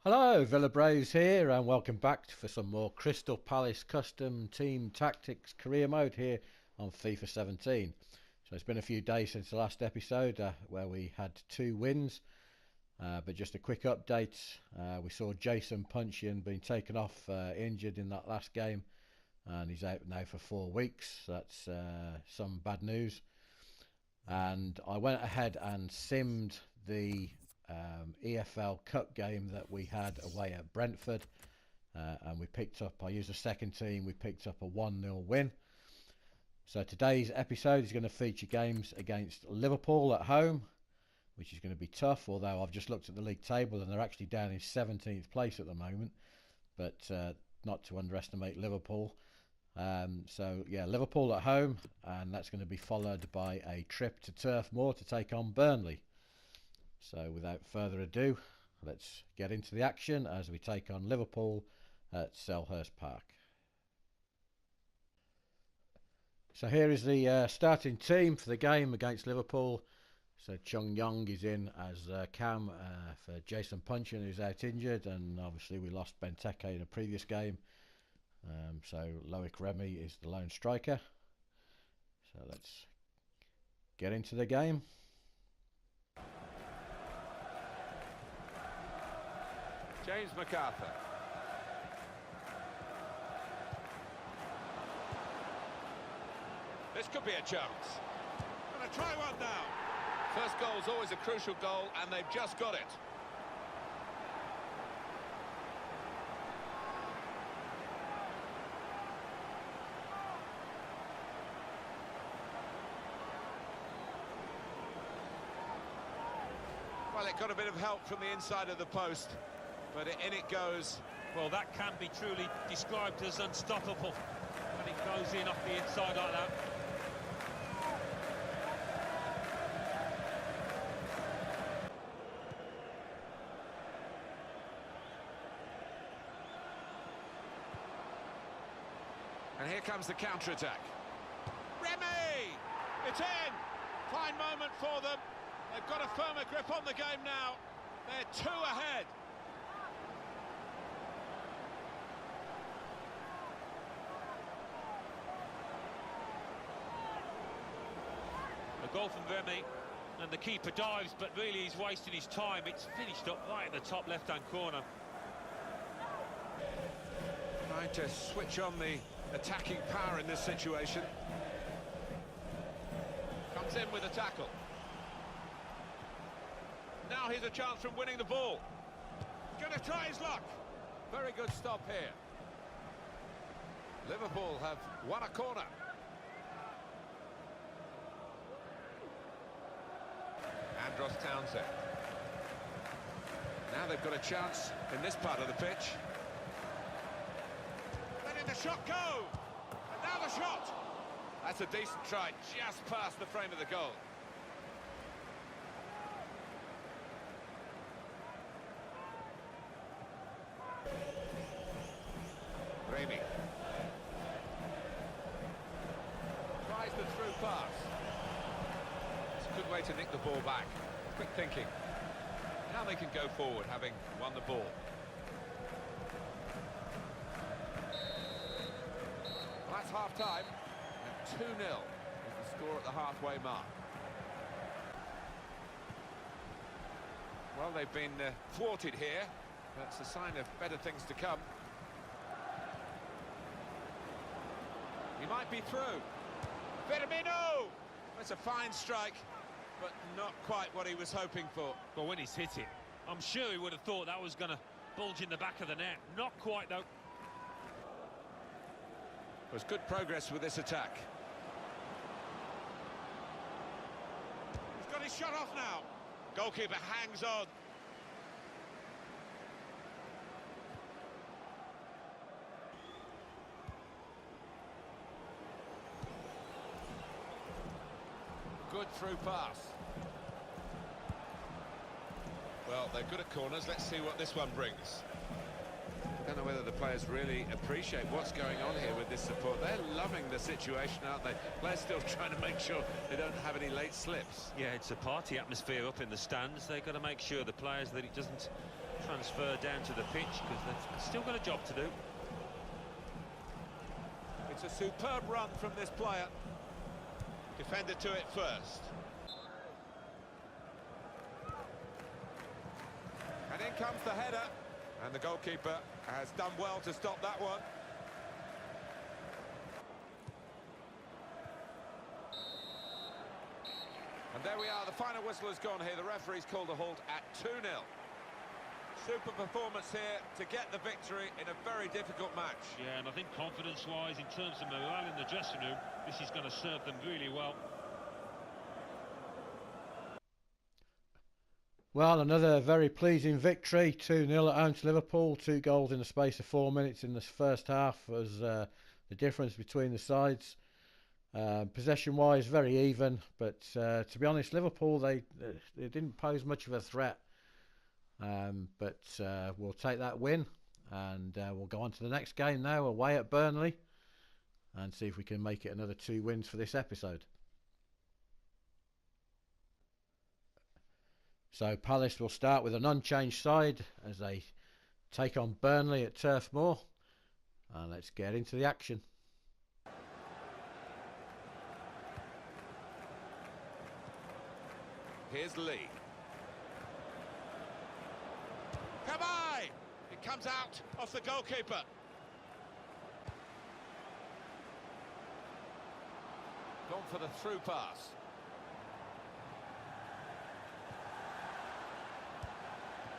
Hello, VillaBraves here, and welcome back for some more Crystal Palace Custom Team Tactics Career Mode here on FIFA 17. So it's been a few days since the last episode where we had 2 wins, but just a quick update. We saw Jason Puncheon being taken off injured in that last game, and he's out now for 4 weeks. So that's some bad news. And I went ahead and simmed the EFL Cup game that we had away at Brentford, and we picked up, I used a second team, we picked up a 1-0 win. So today's episode is going to feature games against Liverpool at home, which is going to be tough, although I've just looked at the league table and they're actually down in 17th place at the moment, but not to underestimate Liverpool. So yeah, Liverpool at home, and that's going to be followed by a trip to Turf Moor to take on Burnley. So without further ado, let's get into the action as we take on Liverpool at Selhurst Park. So here is the starting team for the game against Liverpool. So Chung Young is in as Cam for Jason Puncheon, who's out injured, and obviously we lost Benteke in a previous game. So Loic Remy is the lone striker. So let's get into the game. James MacArthur. This could be a chance. Gonna try one now. First goal is always a crucial goal, and they've just got it. Well, it got a bit of help from the inside of the post, but in it goes. Well, that can be truly described as unstoppable when it goes in off the inside like that. And here comes the counter-attack. Remy! It's in! Fine moment for them. They've got a firmer grip on the game now. They're 2 ahead. A goal from Remy, and the keeper dives, but really he's wasting his time. It's finished up right in the top left-hand corner. Trying to switch on the attacking power in this situation. Comes in with a tackle. Now here's a chance from winning the ball. He's going to try his luck. Very good stop here. Liverpool have won a corner. Andros Townsend. Now they've got a chance in this part of the pitch. Letting the shot go. And now the shot. That's a decent try, just past the frame of the goal. Remy. Tries the through pass. It's a good way to nick the ball back. Quick thinking. Now they can go forward, having won the ball. Well, that's half-time, and 2-0 is the score at the halfway mark. Well, they've been thwarted here. That's a sign of better things to come. He might be through. Firmino! That's a fine strike, but not quite what he was hoping for. Well, when he's hit it, I'm sure he would have thought that was going to bulge in the back of the net. Not quite, though. There's good progress with this attack. He's got his shot off now. Goalkeeper hangs on. Good through pass. Well, they're good at corners. Let's see what this one brings. Don't know whether the players really appreciate what's going on here with this support. They're loving the situation, aren't they? Players still trying to make sure they don't have any late slips. Yeah, it's a party atmosphere up in the stands. They've got to make sure the players that it doesn't transfer down to the pitch, because they've still got a job to do. It's a superb run from this player. Defender to it first. And in comes the header. And the goalkeeper has done well to stop that one. And there we are, the final whistle has gone here. The referee's called a halt at 2-0. Super performance here to get the victory in a very difficult match. Yeah, and I think confidence-wise, in terms of morale in the dressing room, this is going to serve them really well. Well, another very pleasing victory, 2-0 at home to Liverpool. 2 goals in the space of 4 minutes in the first half was the difference between the sides. Possession-wise, very even, but to be honest, Liverpool, they didn't pose much of a threat. But we'll take that win, and we'll go on to the next game now, away at Burnley, and see if we can make it another 2 wins for this episode. So Palace will start with an unchanged side as they take on Burnley at Turf Moor. And let's get into the action. Here's Lee. Kabay! It comes out off the goalkeeper. Gone for the through pass.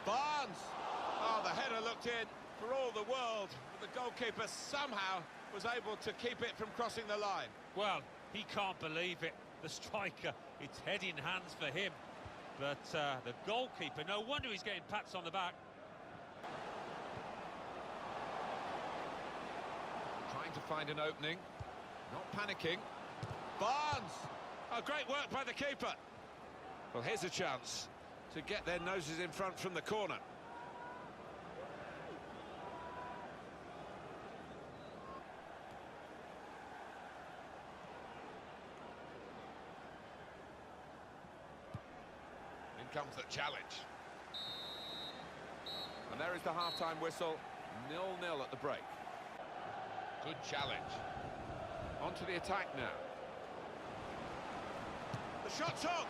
Barnes! Oh, the header looked in for all the world, but the goalkeeper somehow was able to keep it from crossing the line. Well, he can't believe it. The striker, it's head in hands for him. But the goalkeeper, no wonder he's getting pats on the back. Trying to find an opening, not panicking. Barnes! Oh, great work by the keeper. Well, here's a chance to get their noses in front from the corner. In comes the challenge. And there is the half-time whistle, 0-0 at the break. Good challenge. On to the attack now. The shot's on!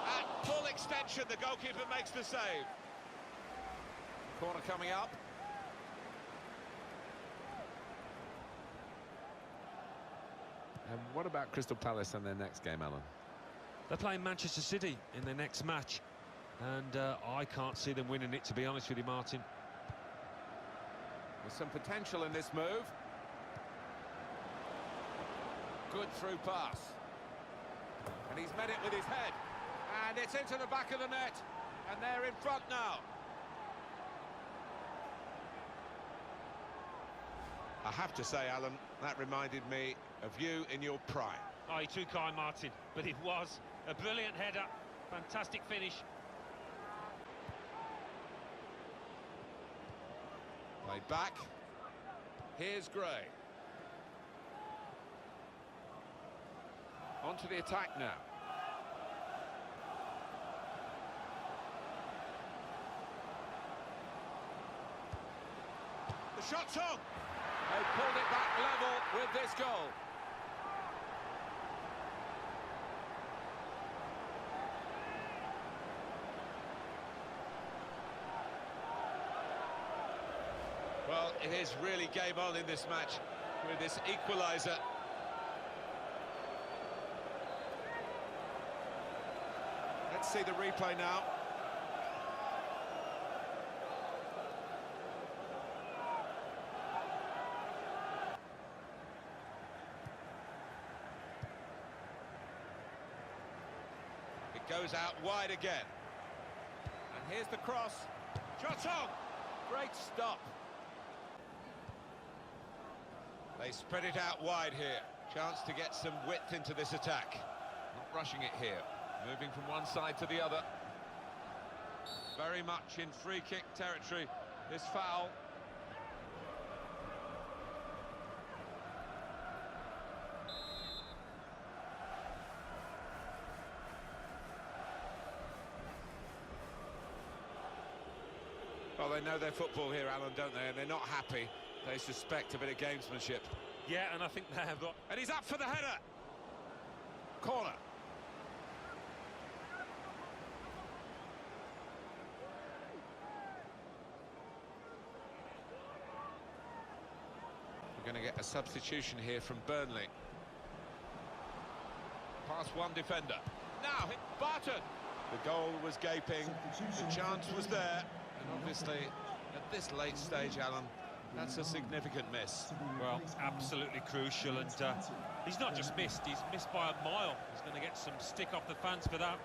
At full extension, the goalkeeper makes the save. Corner coming up. And what about Crystal Palace and their next game, Alan? They're playing Manchester City in their next match, and I can't see them winning it, to be honest with you, Martin. There's some potential in this move. Good through pass. And he's met it with his head. And it's into the back of the net. And they're in front now. I have to say, Alan, that reminded me of you in your prime. Oh, you're too kind, Martin, but it was a brilliant header. Fantastic finish. Played back. Here's Gray. On to the attack now. The shot's on! They pulled it back level with this goal. Well, it is really game on in this match with this equaliser. Let's see the replay now. It goes out wide again. And here's the cross. Shot on! Great stop. They spread it out wide here. Chance to get some width into this attack. Not rushing it here. Moving from one side to the other. Very much in free kick territory, this foul. Well, they know their football here, Alan, don't they? And they're not happy. They suspect a bit of gamesmanship. Yeah, and I think they have got... And he's up for the header. Corner. We're going to get a substitution here from Burnley. Past one defender. Now, Barton. The goal was gaping, the chance was there, and obviously, at this late stage, Alan, that's a significant miss. Well, absolutely crucial, and he's not just missed, he's missed by a mile. He's going to get some stick off the fans for that.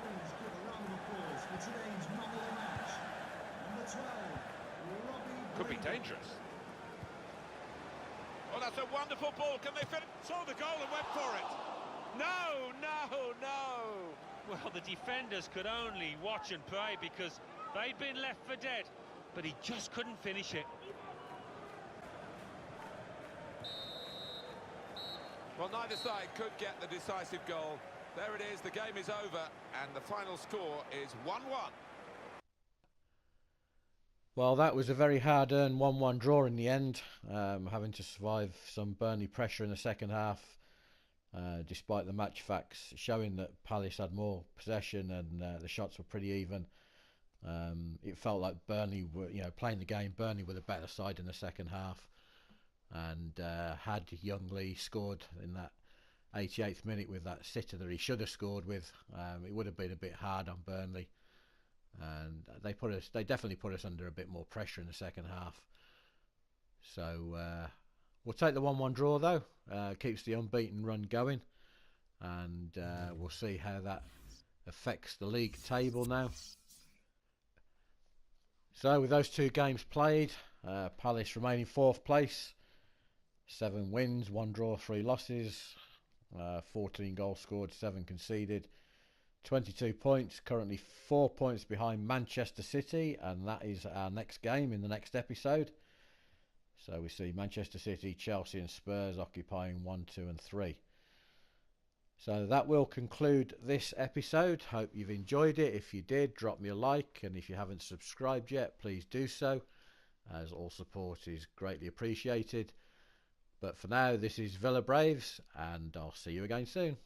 Please give a round of applause for today's man of the match. Number 12, Could be dangerous. Oh, that's a wonderful ball. Can they fit it? Saw the goal and went for it. No, no, no. Well, the defenders could only watch and pray because they'd been left for dead, but he just couldn't finish it. Well, neither side could get the decisive goal. There it is, the game is over, and the final score is 1-1. Well, that was a very hard-earned 1-1 draw in the end, having to survive some Burnley pressure in the second half, despite the match facts showing that Palace had more possession and the shots were pretty even. It felt like Burnley were, playing the game. Burnley were the better side in the second half, and had Youngley scored in that 88th minute with that sitter that he should have scored with, it would have been a bit hard on Burnley. And they definitely put us under a bit more pressure in the second half. So we'll take the 1-1 draw though. Keeps the unbeaten run going, and we'll see how that affects the league table now. So with those two games played, Palace remain in 4th place, 7 wins, 1 draw, 3 losses, 14 goals scored, 7 conceded. 22 points, currently 4 points behind Manchester City, and that is our next game in the next episode. So we see Manchester City, Chelsea and Spurs occupying 1, 2 and 3. So that will conclude this episode. Hope you've enjoyed it. If you did, drop me a like, and if you haven't subscribed yet, please do so, as all support is greatly appreciated. But for now, this is VillaBraves, and I'll see you again soon.